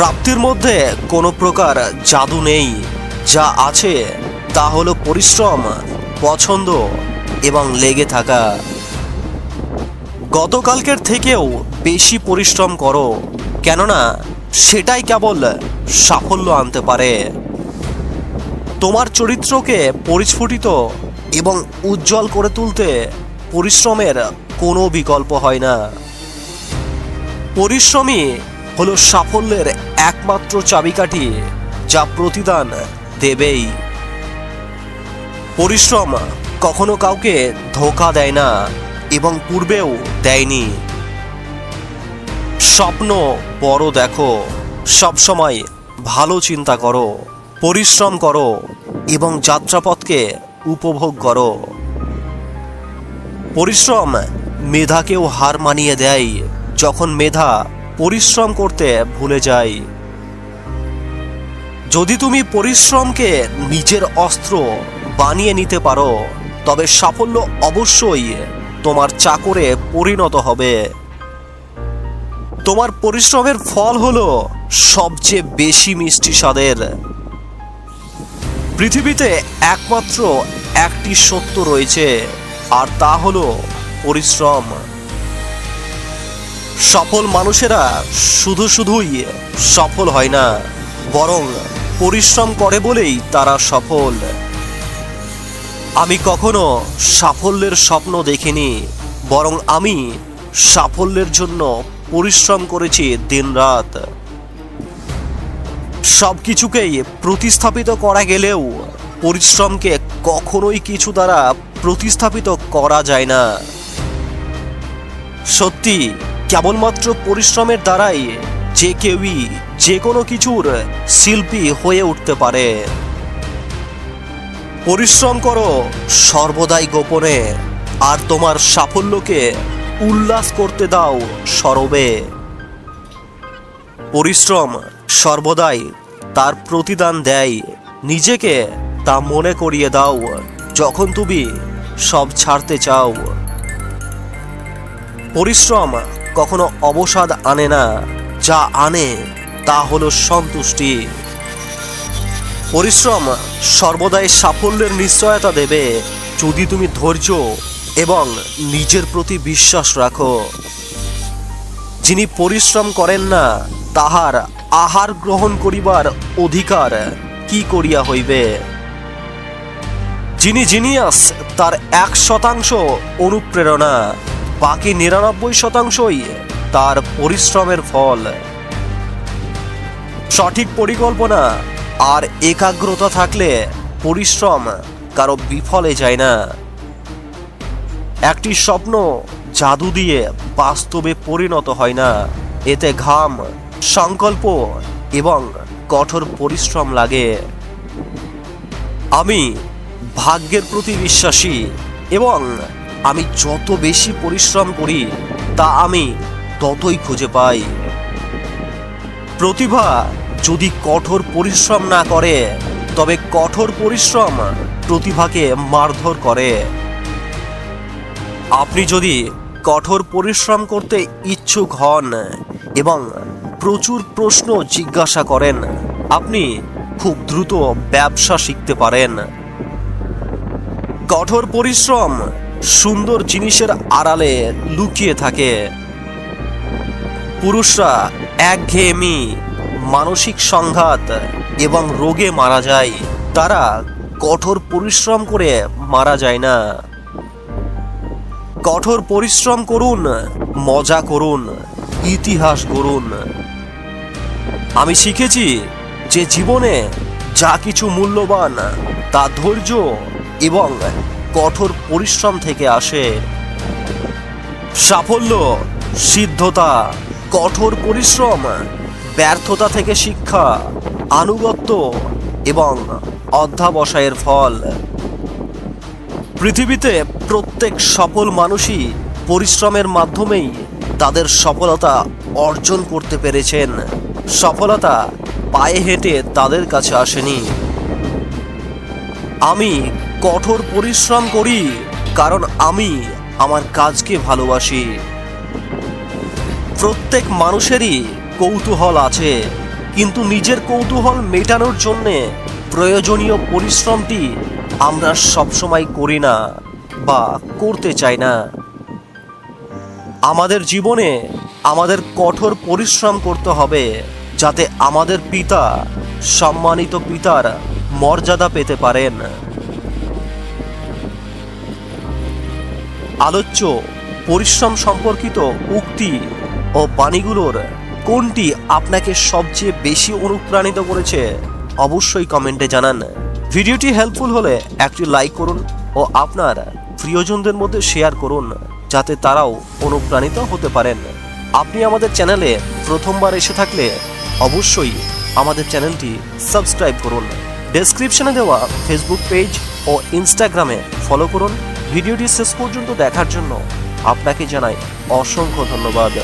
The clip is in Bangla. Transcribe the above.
প্রাপ্তির মধ্যে কোনো প্রকার জাদু নেই। যা আছে তা হলো পরিশ্রম, পছন্দ এবং লেগে থাকা। গতকালকের থেকেও বেশি পরিশ্রম করো, কেননা সেটাই কেবল সাফল্য আনতে পারে। তোমার চরিত্রকে পরিস্ফুটিত এবং উজ্জ্বল করে তুলতে পরিশ্রমের কোনো বিকল্প হয় না। পরিশ্রমই হলো সাফল্যের একমাত্র চাবিকাঠি, যা প্রতিদান দেবেই। পরিশ্রম কখনো কাউকে ধোঁকা দেয় না এবং পূর্বেও দেয়নি। স্বপ্ন বড় দেখো, সবসময় ভালো চিন্তা করো, পরিশ্রম করো এবং যাত্রাপথকে উপভোগ করো। পরিশ্রম মেধাকেও হার মানিয়ে দেয় যখন মেধা পরিশ্রম করতে ভুলে যায়। যদি তুমি পরিশ্রমকে নিজের অস্ত্র বানিয়ে নিতে পারো, তবে সাফল্য অবশ্যই তোমার চাকরে পরিণত হবে। তোমার পরিশ্রমের ফল হলো সবচেয়ে বেশি মিষ্টি স্বাদের। পৃথিবীতে একমাত্র একটি সত্য রয়েছে, আর তা হলো পরিশ্রম। সফল মানুষেরা শুধুই সফল হয় না, বরং পরিশ্রম করে বলেই তারা সফল। আমি কখনো সাফল্যের স্বপ্ন দেখিনি, বরং আমি সাফল্যের জন্য পরিশ্রম করেছি দিনরাত। সবকিছুকেই প্রতিস্থাপিত করা গেলেও পরিশ্রমকে কখনোই কিছু দ্বারা প্রতিস্থাপিত করা যায় না। সত্যি, কেবলমাত্র পরিশ্রমের দ্বারাই যে কেউই যে কোনো কিছুর শিল্পী হয়ে উঠতে পারে। পরিশ্রম করো সর্বদাই গোপনে, আর তোমার সাফল্যকে উল্লাস করতে দাও সরবে। পরিশ্রম সর্বদাই তার প্রতিদান দেয়। নিজেকে তা মনে করিয়ে দাও যখন তুমি সব ছাড়তে চাও। পরিশ্রম কখনো অবসাদ আনে না, যা আনে তা হলো সন্তুষ্টি। পরিশ্রম সর্বদাই সাফল্যের নিশ্চয়তা দেবে, যদি তুমি ধৈর্য এবং নিজের প্রতি বিশ্বাস রাখো। যিনি পরিশ্রম করেন না, তাহার আহার গ্রহণ করিবার অধিকার কি করিয়া হইবে? যিনি জিনিয়াস, তার 1% অনুপ্রেরণা, বাকি 99%ই তার পরিশ্রমের ফল। সঠিক পরিকল্পনা আর একাগ্রতা থাকলে পরিশ্রম কারো বিফলে যায় না। একটি স্বপ্ন জাদু দিয়ে বাস্তবে পরিণত হয় না, এতে ঘাম, সংকল্প এবং কঠোর পরিশ্রম লাগে। আমি ভাগ্যের প্রতি বিশ্বাসী, এবং আমি যত বেশি পরিশ্রম করি তা আমি ততই খুঁজে পাই। প্রতিভা যদি কঠোর পরিশ্রম না করে, তবে কঠোর পরিশ্রম প্রতিভাকে মারধর করে। আপনি যদি কঠোর পরিশ্রম করতে ইচ্ছুক হন এবং প্রচুর প্রশ্ন জিজ্ঞাসা করেন, আপনি খুব দ্রুত ব্যবসা শিখতে পারেন। কঠোর পরিশ্রম সুন্দর জিনিসের আড়ালে লুকিয়ে থাকে। পুরুষরা একঘেয়েমি, মানসিক সংঘাত এবং রোগে মারা যায়, তারা কঠোর পরিশ্রম করে মারা যায় না। কঠোর পরিশ্রম করুন, মজা করুন, ইতিহাস গড়ুন। আমি শিখেছি যে জীবনে যা কিছু মূল্যবান তা ধৈর্য এবং কঠোর পরিশ্রম থেকে আসে। সাফল্য, সিদ্ধতা, কঠোর পরিশ্রম, ব্যর্থতা থেকে শিক্ষা, আনুগত্য এবং অধ্যবসায়ের ফল। পৃথিবীতে প্রত্যেক সফল মানুষই পরিশ্রমের মাধ্যমেই তাদের সফলতা অর্জন করতে পেরেছেন। সফলতা পায়ে হেঁটে তাদের কাছে আসেনি। আমি কঠোর পরিশ্রম করি কারণ আমি আমার কাজকে ভালোবাসি। প্রত্যেক মানুষেরই কৌতূহল আছে, কিন্তু নিজের কৌতূহল মেটানোর জন্যে প্রয়োজনীয় পরিশ্রমটি আমরা সবসময় করি না বা করতে চাই না। আমাদের জীবনে আমাদের কঠোর পরিশ্রম করতে হবে, যাতে আমাদের পিতা সম্মানিত পিতার মর্যাদা পেতে পারেন। আলোচ্য পরিশ্রম সম্পর্কিত উক্তি ও বাণীগুলোর কোনটি আপনাকে সবচেয়ে বেশি অনুপ্রাণিত করেছে অবশ্যই কমেন্টে জানান। ভিডিওটি হেল্পফুল হলে একটি লাইক করুন ও আপনার প্রিয়জনদের মধ্যে শেয়ার করুন, যাতে তারাও অনুপ্রাণিত হতে পারেন। আপনি আমাদের চ্যানেলে প্রথমবার এসে থাকলে অবশ্যই আমাদের চ্যানেলটি সাবস্ক্রাইব করুন। ডেসক্রিপশনে দেওয়া ফেসবুক পেজ ও ইনস্টাগ্রামে ফলো করুন। ভিডিওটি শেষ পর্যন্ত দেখার জন্য আপনাকে জানাই অসংখ্য ধন্যবাদ।